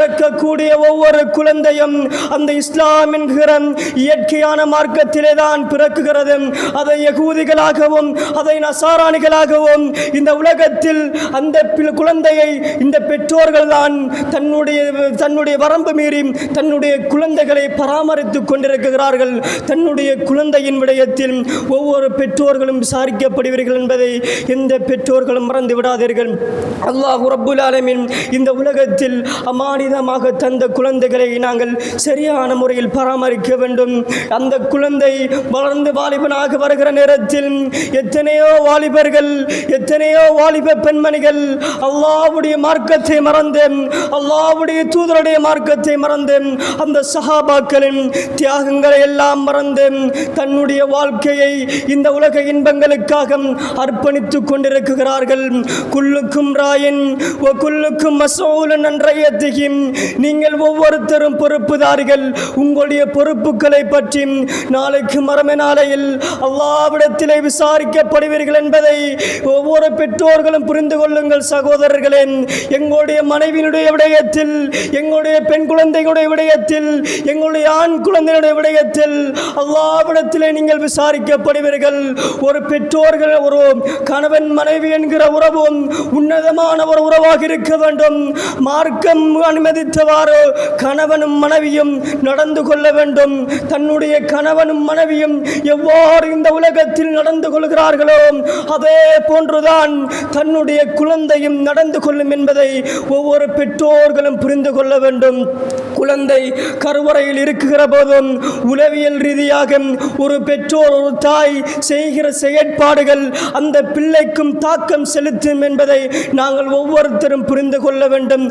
பிறக்கக்கூடிய ஒவ்வொரு குழந்தையும் அந்த இஸ்லாம் என்கிற இயற்கையான மார்க்கத்திலே தான் பிறக்குகிறது. அதை யகூதிகளாகவும் அதை நசாராணிகளாகவும் இந்த உலகத்தில் அந்த குழந்தையை இந்த பெற்றோர்கள் தான் தன்னுடைய வரம்பு மீறி தன்னுடைய குழந்தைகளை பராமரித்துக் கொண்டிருக்கிறார்கள். தன்னுடைய குழந்தையின் விடயத்தில் ஒவ்வொரு பெற்றோர்களும் விசாரிக்கப்படுவீர்கள் என்பதை எந்த பெற்றோர்களும் மறந்து விடாதீர்கள். அல்லாஹ் ரப்புல் ஆலமீன் இந்த உலகத்தில் அமானிதமாக தந்த குழந்தைகளை நாங்கள் சரியான முறையில் பராமரிக்க வேண்டும். அந்த குழந்தை வளர்ந்து வாலிபனாக வருகிற நேரத்தில் எத்தனையோ வாலிபர்கள், எத்தனையோ வாலிப பெண்மணிகள் அல்லாஹ்வுடைய மார்க்கத்தை மறந்து, அல்லாஹ்வுடைய தூதருடைய மார்க்கத்தை மறந்து, அந்த சஹாபாக்களின் தியாகங்களை எல்லாம் மறந்து தன்னுடைய வாழ்க்கையை இந்த உலக இன்பங்களுக்காக அர்ப்பணித்துக் கொண்டிருக்கிறார்கள். குல்லுக்கும் ராயின் வ குல்லுக்கும் மஸ்ஊலுன் அன் ரய்யத்திஹி, நீங்கள் ஒவ்வொருத்தரும் பொறுப்புதாரிகள். உங்களுடைய பொறுப்புகளை பற்றி நாளைக்கு மறுமை நாளையில் அல்லாஹ்விடத்திலே விசாரிக்கப்படுவீர்கள் என்பதை ஒவ்வொரு பெற்றோர்களும் புரிந்து கொள்ளுங்கள். சகோதரர்களே, எங்களுடைய மனைவியினுடைய விடயத்தில், எங்களுடைய பெண் குழந்தைகளுடைய விடயத்தில், எங்களுடைய ஆண் குழந்தைகளுடைய விடயத்தில் அல்லாஹ்விடத்திலே நீங்கள் விசாரிக்கப்படுவீர்கள். ஒரு பெற்றோர்கள், ஒரு கணவன் மனைவி என்கிற உறவும் உன்னதமான ஒரு உறவாக இருக்க வேண்டும். மார்க்கம் அனுமதித்தவாறு கணவனும் மனைவியும் நடந்து கொள்ள வேண்டும். தன்னுடைய கணவனும் மனைவியும் எவ்வாறு இந்த உலகத்தில் நடந்து கொள்கிறார்களோ அதே போன்றுதான் தன்னுடைய குழந்தையும் நடந்து கொள்ளும் என்பதை ஒவ்வொரு பெற்றோர்களும் புரிந்து கொள்ள வேண்டும். குழந்தை கருவறையில் இருக்கிற போதும் உளவியல் ரீதியாக ஒரு பெற்றோர், ஒரு தாய் செய்கிற செயற்பாடுகள் அந்த பிள்ளைக்கும் தாக்கம் செலுத்தும் என்பதை நாங்கள் ஒவ்வொருத்தரும் புரிந்து கொள்ள வேண்டும்.